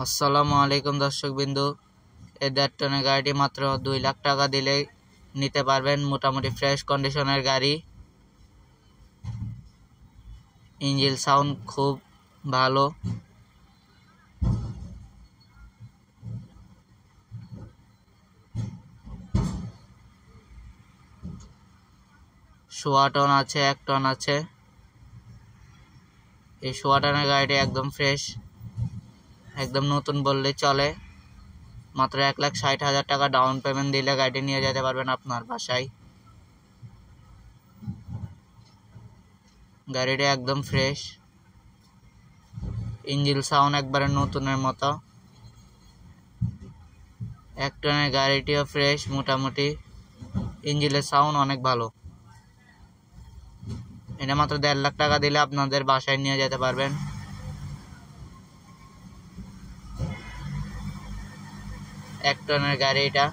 আসসালামু আলাইকুম দর্শকবৃন্দু, এই 1.5 টনের গাড়িটি মাত্র 2 লাখ টাকা দিলেই নিতে পারবেন। মোটামুটি ফ্রেশ কন্ডিশনের গাড়ি। ইঞ্জিন সাউন্ড খুব ভালো। সোয়া টন আছে, 1 টন আছে। এই সোয়া টনের গাড়িটি একদম ফ্রেশ, একদম নতুন বললেই চলে। মাত্র 1,60,000 টাকা ডাউন পেমেন্ট দিলে গাড়িটি নিয়ে যেতে পারবেন আপনার বাসায়। গাড়িটি একদম ফ্রেশ, ইঞ্জিন সাউন্ড একবারে নতুনের মতো। 1 টনের গাড়িটিও ফ্রেশ, মোটামুটি ইঞ্জিনের সাউন্ড অনেক ভালো। এটা মাত্র 1.5 লাখ টাকা দিলে আপনাদের বাসায় নিয়ে যেতে পারবেন। 1 টনের গাড়ি এটা।